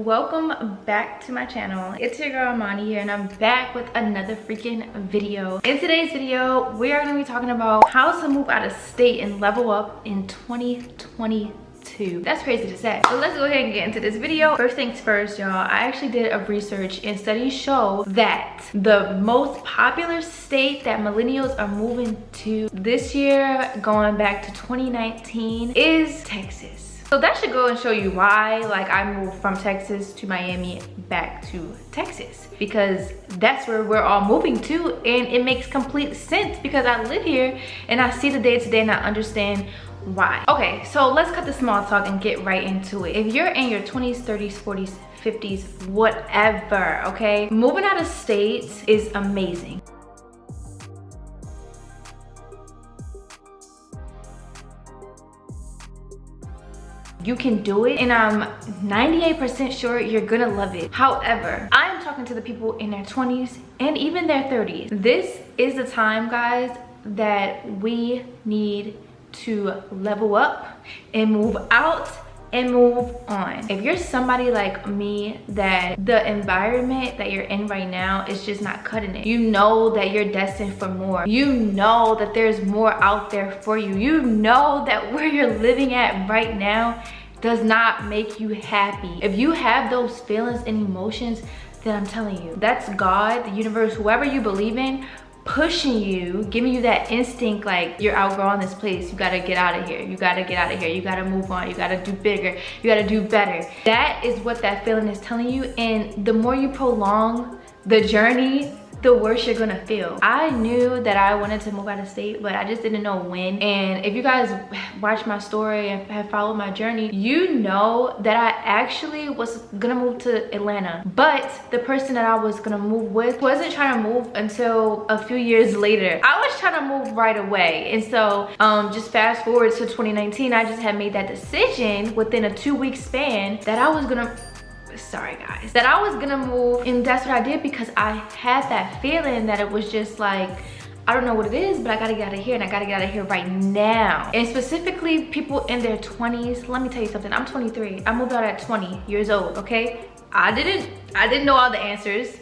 Welcome back to my channel. It's your girl Mani here, and I'm back with another freaking video. In today's video, we are going to be talking about how to move out of state and level up in 2022. That's crazy to say. So let's go ahead and get into this video. First things first, y'all. I actually did a research, and studies show that the most popular state that millennials are moving to this year, going back to 2019, is Texas. So that should go and show you why, like, I moved from Texas to Miami back to Texas, because that's where we're all moving to, and it makes complete sense because I live here and I see the day to day and I understand why. Okay, so let's cut the small talk and get right into it. If you're in your 20s, 30s, 40s, 50s, whatever, okay, moving out of state is amazing. You can do it, and I'm 98% sure you're gonna love it. However, I am talking to the people in their 20s and even their 30s. This is the time, guys, that we need to level up and move out and move on. If you're somebody like me that the environment that you're in right now is just not cutting it, you know that you're destined for more. You know that there's more out there for you. You know that where you're living at right now does not make you happy. If you have those feelings and emotions, then I'm telling you, that's God, the universe, whoever you believe in, pushing you, giving you that instinct, like, you're outgrowing this place, you gotta get out of here, you gotta get out of here, you gotta move on, you gotta do bigger, you gotta do better. That is what that feeling is telling you, and the more you prolong the journey, the worse you're gonna feel. I knew that I wanted to move out of state, but I just didn't know when. And if you guys watch my story and have followed my journey, you know that I actually was gonna move to Atlanta, but the person that I was gonna move with wasn't trying to move until a few years later. I was trying to move right away, and so just fast forward to 2019, I just had made that decision within a 2-week span that I was gonna move, and that's what I did, because I had that feeling that it was just like, I don't know what it is, but I gotta get out of here, and I gotta get out of here right now. And specifically people in their 20s, let me tell you something, I'm 23. I moved out at 20 years old, okay? I didn't know all the answers.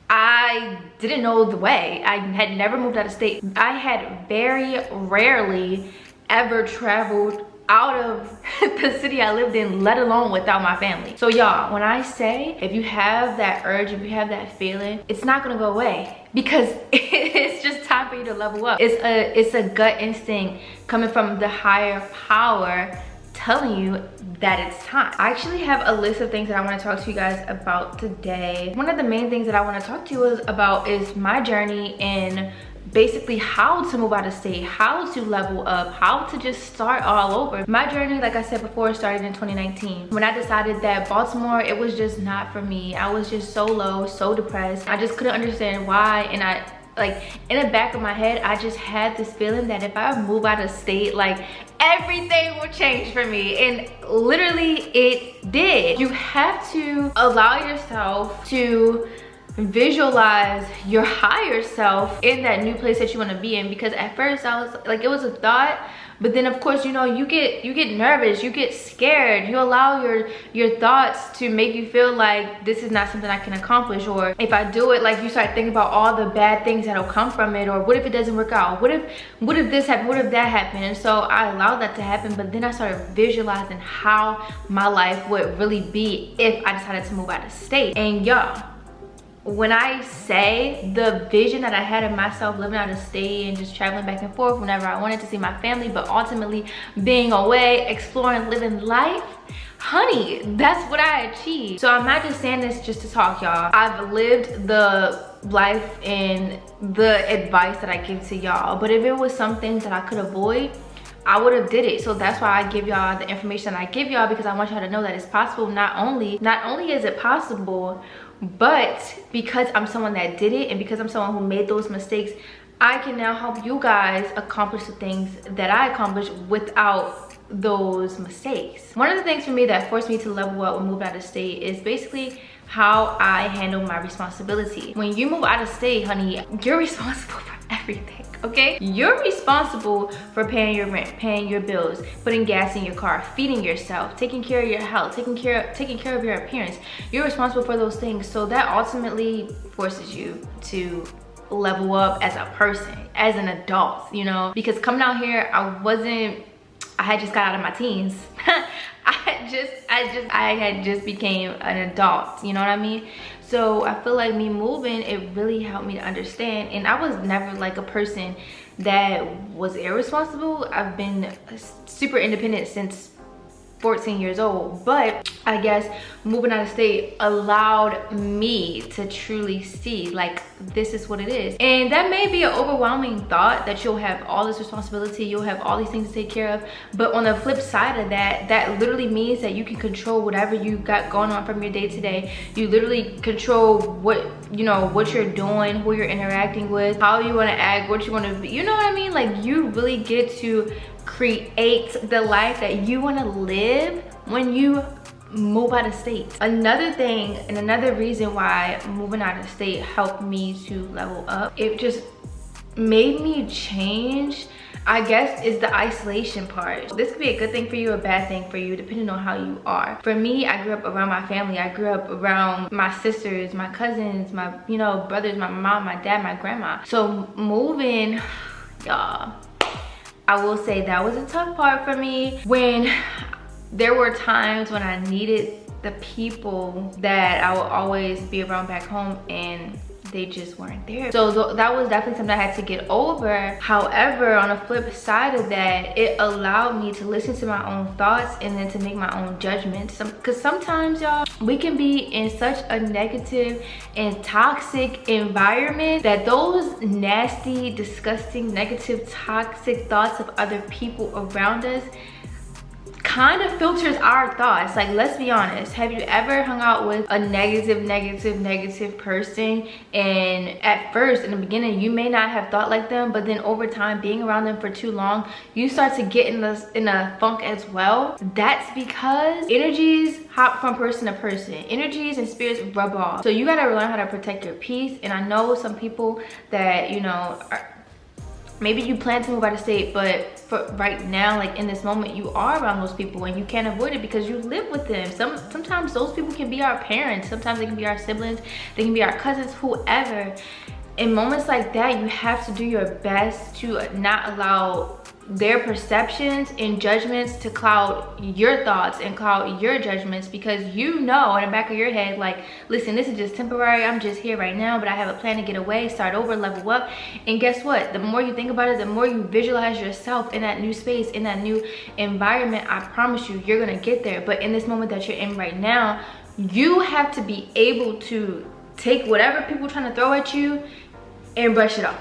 I didn't know the way. I had never moved out of state. I had very rarely ever traveled out of the city I lived in, let alone without my family. So y'all, when I say, if you have that urge, if you have that feeling, it's not gonna go away, because it's just time for you to level up. It's a gut instinct coming from the higher power telling you that it's time. I actually have a list of things that I want to talk to you guys about today. One of the main things that I want to talk to you about is my journey in basically how to move out of state, how to level up, how to just start all over. My journey, like I said before, started in 2019 when I decided that Baltimore, it was just not for me. I was just so low, so depressed. I just couldn't understand why, and I, like, in the back of my head, I just had this feeling that if I move out of state, like, everything will change for me, and literally it did. You have to allow yourself to visualize your higher self in that new place that you want to be in, because at first I was like, it was a thought, but then of course, you know, you get nervous, you get scared, you allow your thoughts to make you feel like this is not something I can accomplish, or if I do it, like, you start thinking about all the bad things that'll come from it, or what if it doesn't work out, what if this happened, what if that happened. And so I allowed that to happen, but then I started visualizing how my life would really be if I decided to move out of state. And y'all, when I say the vision that I had of myself living out of state and just traveling back and forth whenever I wanted to see my family, but ultimately being away, exploring, living life, honey, that's what I achieved. So I'm not just saying this just to talk, y'all. I've lived the life and the advice that I give to y'all, but if it was some things that I could avoid, I would have did it. So that's why I give y'all the information that I give y'all, because I want y'all to know that it's possible. Not only is it possible, but because I'm someone that did it, and because I'm someone who made those mistakes, I can now help you guys accomplish the things that I accomplished without those mistakes. One of the things for me that forced me to level up and move out of state is basically how I handle my responsibility. When you move out of state, honey, you're responsible for everything. okay? You're responsible for paying your rent, paying your bills, putting gas in your car, feeding yourself, taking care of your health, taking care of your appearance. You're responsible for those things. So that ultimately forces you to level up as a person, as an adult, you know? Because coming out here, I had just got out of my teens. I had just became an adult, you know what I mean? So I feel like me moving, it really helped me to understand. And I was never like a person that was irresponsible. I've been super independent since 14 years old, but I guess moving out of state allowed me to truly see like this is what it is. And that may be an overwhelming thought, that you'll have all this responsibility, you'll have all these things to take care of, but on the flip side of that, that literally means that you can control whatever you got going on from your day to day. You literally control what, you know, what you're doing, who you're interacting with, how you want to act, what you want to be, you know what I mean? Like you really get to create the life that you want to live when you move out of state. Another thing and another reason why moving out of state helped me to level up, it just made me change, I guess, is the isolation part. This could be a good thing for you, a bad thing for you, depending on how you are. For me, I grew up around my family. I grew up around my sisters, my cousins, my, you know, brothers, my mom, my dad, my grandma. So moving, y'all, I will say that was a tough part for me, when there were times when I needed the people that I would always be around back home, and they just weren't there. So that was definitely something I had to get over. However, on the flip side of that, it allowed me to listen to my own thoughts and then to make my own judgments. Because sometimes, y'all, we can be in such a negative and toxic environment that those nasty, disgusting, negative, toxic thoughts of other people around us kind of filters our thoughts. Like, let's be honest, have you ever hung out with a negative person, and at first in the beginning you may not have thought like them, but then over time, being around them for too long, you start to get in a funk as well? That's because energies hop from person to person. Energies and spirits rub off. So you gotta learn how to protect your peace. And I know some people that, you know, maybe you plan to move out of state, but for right now, like in this moment, you are around those people and you can't avoid it because you live with them. Sometimes those people can be our parents. Sometimes they can be our siblings. They can be our cousins, whoever. In moments like that, you have to do your best to not allow their perceptions and judgments to cloud your thoughts and cloud your judgments, because you know in the back of your head, like, listen, this is just temporary. I'm just here right now, but I have a plan to get away, start over, level up. And guess what? The more you think about it, the more you visualize yourself in that new space, in that new environment, I promise you, you're gonna get there. But in this moment that you're in right now, you have to be able to take whatever people are trying to throw at you and brush it off.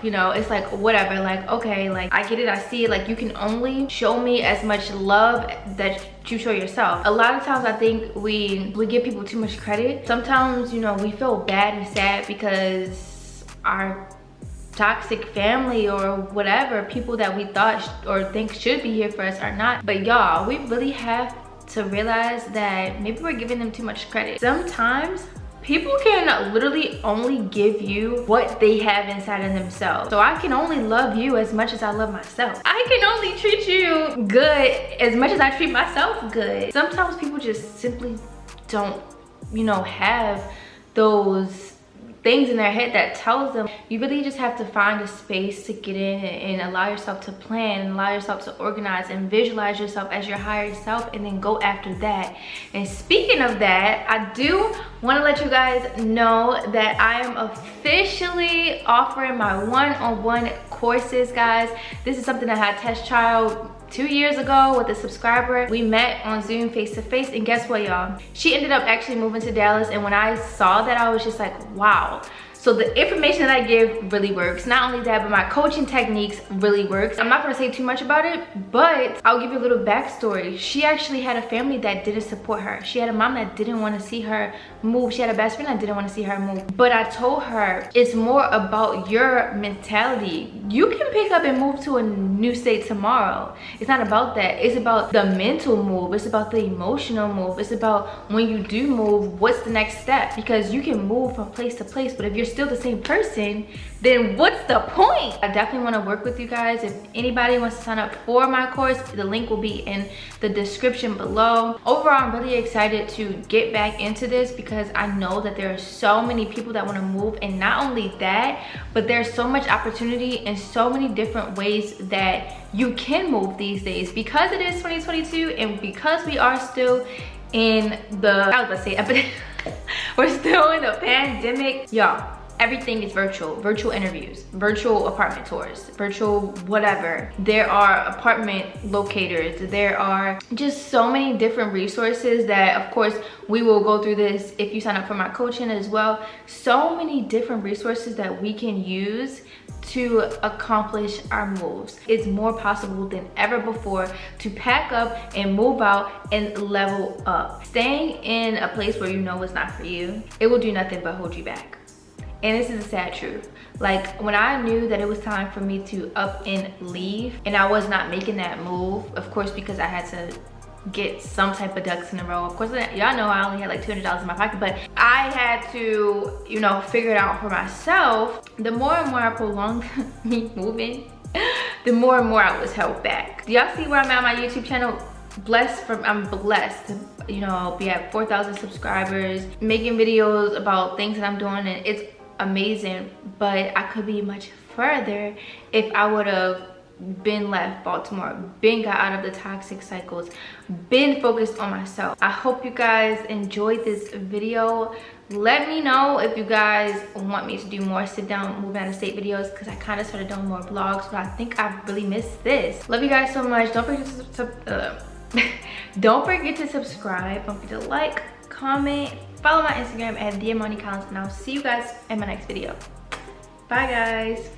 You know, it's like whatever, like, okay, like I get it, I see it. Like, you can only show me as much love that you show yourself. A lot of times I think we give people too much credit. Sometimes, you know, we feel bad and sad because our toxic family or whatever, people that we thought or think should be here for us are not. But y'all, we really have to realize that maybe we're giving them too much credit. Sometimes people can literally only give you what they have inside of themselves. So I can only love you as much as I love myself. I can only treat you good as much as I treat myself good. Sometimes people just simply don't, you know, have those things in their head that tells them. You really just have to find a space to get in and allow yourself to plan and allow yourself to organize and visualize yourself as your higher self, and then go after that. And speaking of that, I do want to let you guys know that I am officially offering my one-on-one courses, guys. This is something I had test trial 2 years ago with a subscriber. We met on Zoom face-to-face, and guess what, y'all? She ended up actually moving to Dallas, and when I saw that, I was just like, wow. So the information that I give really works. Not only that, but my coaching techniques really works. I'm not gonna say too much about it, but I'll give you a little backstory. She actually had a family that didn't support her. She had a mom that didn't want to see her move. She had a best friend that didn't want to see her move. But I told her, it's more about your mentality. You can pick up and move to a new state tomorrow. It's not about that. It's about the mental move. It's about the emotional move. It's about when you do move, what's the next step? Because you can move from place to place, but if you're still the same person, then what's the point? I definitely want to work with you guys. If anybody wants to sign up for my course, the link will be in the description below. Overall, I'm really excited to get back into this because I know that there are so many people that want to move, and not only that, but there's so much opportunity and so many different ways that you can move these days because it is 2022 and because we are still in the, I was about to say epidemic. We're still in the pandemic, y'all. Everything is virtual interviews, virtual apartment tours, virtual whatever. There are apartment locators. There are just so many different resources that, of course, we will go through this if you sign up for my coaching as well. So many different resources that we can use to accomplish our moves. It's more possible than ever before to pack up and move out and level up. Staying in a place where you know it's not for you, it will do nothing but hold you back. And this is a sad truth. Like, when I knew that it was time for me to up and leave, and I was not making that move, of course, because I had to get some type of ducks in a row. Of course, y'all know I only had like $200 in my pocket, but I had to, you know, figure it out for myself. The more and more I prolonged me moving, the more and more I was held back. Do y'all see where I'm at on my YouTube channel? I'm blessed to, you know, be at 4,000 subscribers, making videos about things that I'm doing, and it's amazing. But I could be much further if I would have been left Baltimore, been got out of the toxic cycles, been focused on myself. I hope you guys enjoyed this video. Let me know if you guys want me to do more sit down, move out of state videos, because I kind of started doing more vlogs, but I think I really missed this. Love you guys so much. Don't forget to don't forget to subscribe. Don't forget to like, comment, follow my Instagram at @DeMoniCollins, and I'll see you guys in my next video. Bye guys.